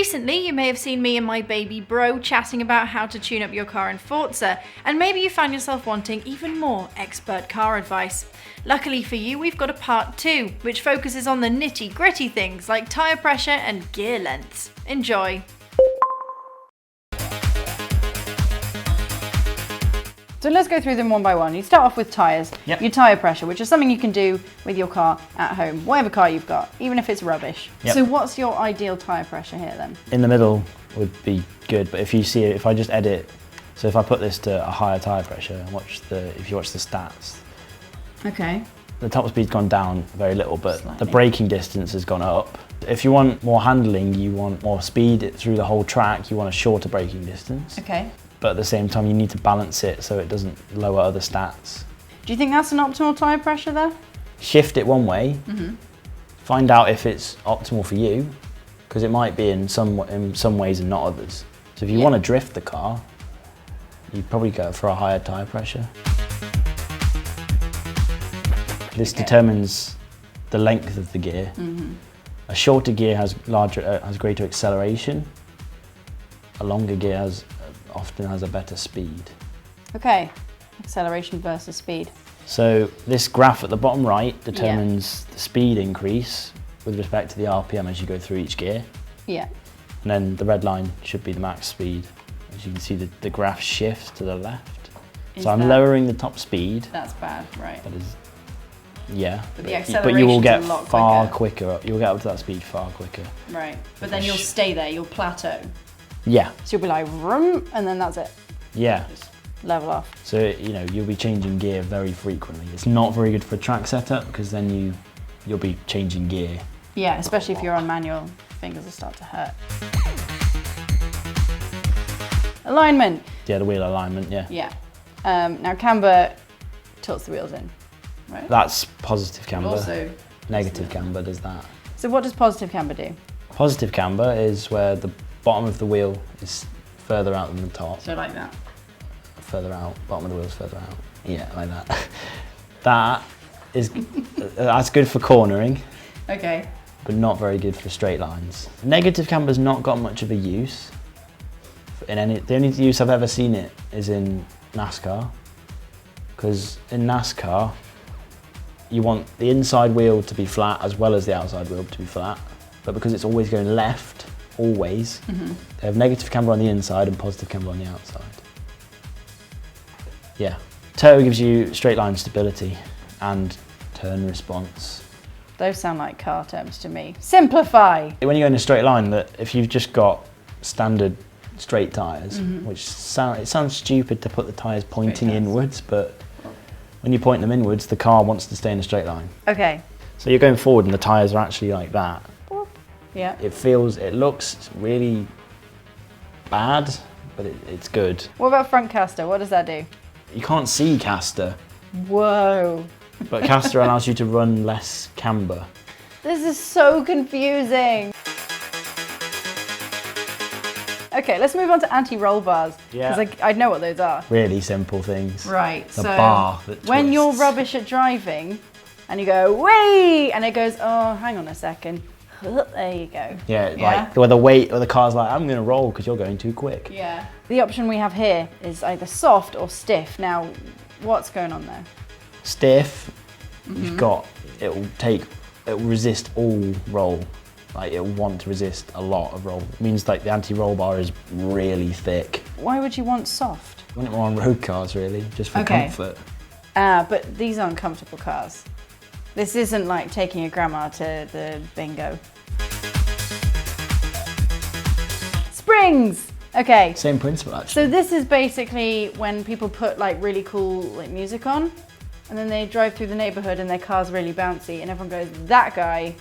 Recently, you may have seen me and my baby bro chatting about how to tune up your car in Forza, and maybe you found yourself wanting even more expert car advice. Luckily for you, we've got a part 2, which focuses on the nitty-gritty things like tyre pressure and gear lengths. Enjoy! So let's go through them one by one. You start off with tyres. Yep. Your tyre pressure, which is something you can do with your car at home, whatever car you've got, even if it's rubbish. Yep. So what's your ideal tyre pressure here then? In the middle would be good, but if you see it, if I just edit, so if I put this to a higher tyre pressure and if you watch the stats, Okay. the top speed's gone down very little, but Slightly. the braking distance has gone up. If you want more handling, you want more speed through the whole track, you want a shorter braking distance. Okay. But at the same time, you need to balance it so it doesn't lower other stats. Do you think that's an optimal tyre pressure there? Shift it one way, find out if it's optimal for you, because it might be in some ways and not others. So if you want to drift the car, you'd probably go for a higher tyre pressure. This determines the length of the gear. A shorter gear has greater acceleration. A longer gear often has a better speed. Okay, acceleration versus speed. So this graph at the bottom right determines the speed increase with respect to the RPM as you go through each gear. Yeah. And then the red line should be the max speed. As you can see, the graph shifts to the left. So I'm lowering the top speed. That's bad, right. That is, yeah. But the But you will acceleration's get a lot far quicker. You'll get up to that speed far quicker. Right, but then you'll stay there, you'll plateau. Yeah. So you'll be like, vroom, and then that's it. Yeah. Just level off. So, you'll be changing gear very frequently. It's not very good for track setup because then you'll be changing gear. Yeah, especially if you're on manual, fingers will start to hurt. Alignment. Yeah, the wheel alignment, yeah. Yeah. Now camber tilts the wheels in, right? That's positive camber. Also, Negative camber does that. so what does positive camber do? Positive camber is where the bottom of the wheel is further out than the top. So like that. Further out, bottom of the wheel's further out. Yeah, like that. That's good for cornering, Okay. but not very good for straight lines. Negative camber's not got much of a use. The only use I've ever seen it is in NASCAR, because in NASCAR you want the inside wheel to be flat as well as the outside wheel to be flat, but because it's always going left, always, they have negative camber on the inside and positive camber on the outside. Yeah. Turbo gives you straight line stability and turn response. Those sound like car terms to me. Simplify. When you go in a straight line, that if you've just got standard straight tyres, which it sounds stupid to put the tyres pointing tyres. inwards, but when you point them inwards, the car wants to stay in a straight line. Okay. So you're going forward and the tyres are actually like that. Yeah. It looks really bad, but it's good. What about front caster? What does that do? You can't see caster, Whoa. but caster allows you to run less camber. This is so confusing. Okay, let's move on to anti-roll bars. Yeah. Because I know what those are. Really simple things. Right, The so bar that when you're twists. rubbish at driving and you go, wait, and it goes, oh, hang on a second. There you go. Yeah, like where the car's like, I'm going to roll because you're going too quick. Yeah. The option we have here is either soft or stiff. Now, what's going on there? Stiff, you've got, it will resist all roll. Like it will want to resist a lot of roll. It means like the anti-roll bar is really thick. Why would you want soft? I want it more on road cars really, just for comfort. But these aren't comfortable cars. This isn't like taking your grandma to the bingo. Springs! Okay. Same principle actually. So this is basically when people put like really cool like music on and then they drive through the neighborhood and their car's really bouncy and everyone goes, that guy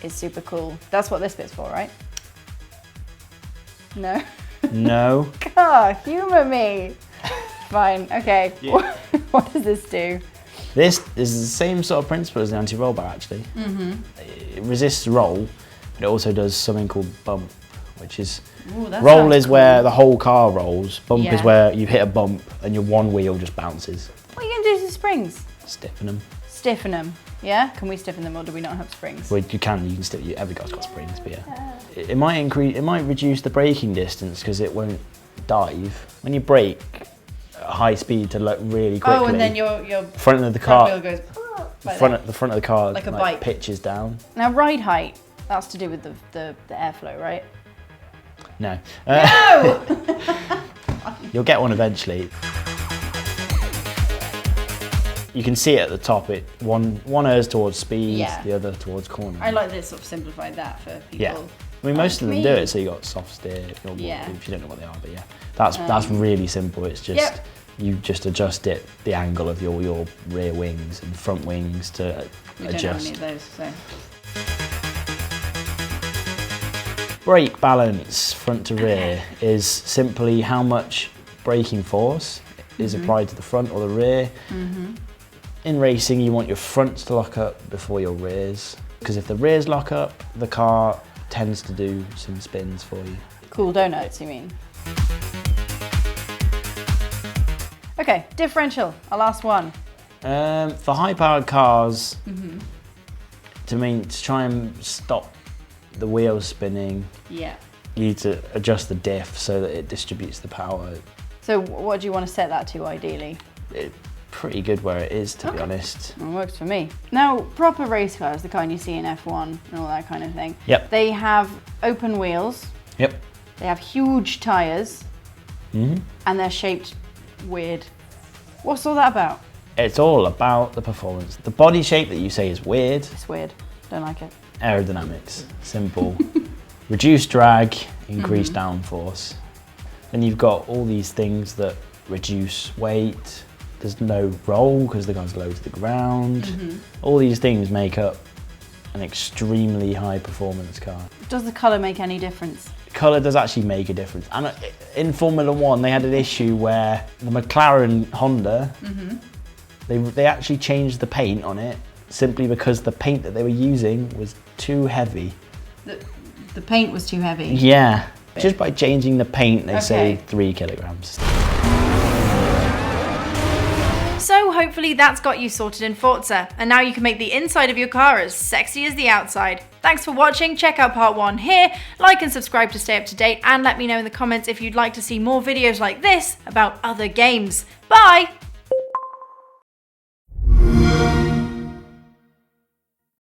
is super cool. That's what this bit's for, right? No? No. Car, humour me. Fine, okay. Yeah. What does this do? This is the same sort of principle as the anti-roll bar actually. It resists roll, but it also does something called bump, which is roll is where the whole car rolls. Bump is where you hit a bump and your one wheel just bounces. What are you going to do to the springs? Stiffen them. stiffen them. Yeah? Can we stiffen them or do we not have springs? Well, you can still, every car's got springs, but yeah. It might reduce the braking distance because it won't dive. When you brake at high speed to look really quickly. Oh, and then your front of the car wheel goes the front of the car like a bike pitches down. Now ride height, that's to do with the airflow, right? No. No! You'll get one eventually. You can see it at the top. One errs towards speed, the other towards corner. I like this sort of simplified that for people. Yeah. I mean, most of them do it, so you got soft steer, normal, if you don't know what they are, but yeah. That's really simple. It's just, you just adjust the angle of your rear wings and front wings to adjust. We don't have any of those, so. Brake balance, front to rear, is simply how much braking force is applied to the front or the rear. In racing, you want your fronts to lock up before your rears, because if the rears lock up, the car tends to do some spins for you. Cool donuts, you mean? Okay, differential, our last one. For high-powered cars, to try and stop the wheels spinning, you need to adjust the diff so that it distributes the power. So what do you want to set that to, ideally? Pretty good where it is, to be honest. It works for me. Now, proper race cars, the kind you see in F1 and all that kind of thing, they have open wheels, they have huge tyres, and they're shaped weird. What's all that about? It's all about the performance. The body shape that you say is weird. It's weird. Don't like it. Aerodynamics, simple. Reduce drag, increase downforce. Then you've got all these things that reduce weight. There's no roll because the car's low to the ground. All these things make up an extremely high performance car. Does the colour make any difference? Colour does actually make a difference. And in Formula 1, they had an issue where the McLaren Honda, they actually changed the paint on it simply because the paint that they were using was too heavy. The paint was too heavy? Yeah. Just by changing the paint, they saved 3 kilograms. So hopefully that's got you sorted in Forza, and now you can make the inside of your car as sexy as the outside. Thanks for watching, check out part 1 here, like and subscribe to stay up to date, and let me know in the comments if you'd like to see more videos like this about other games. Bye!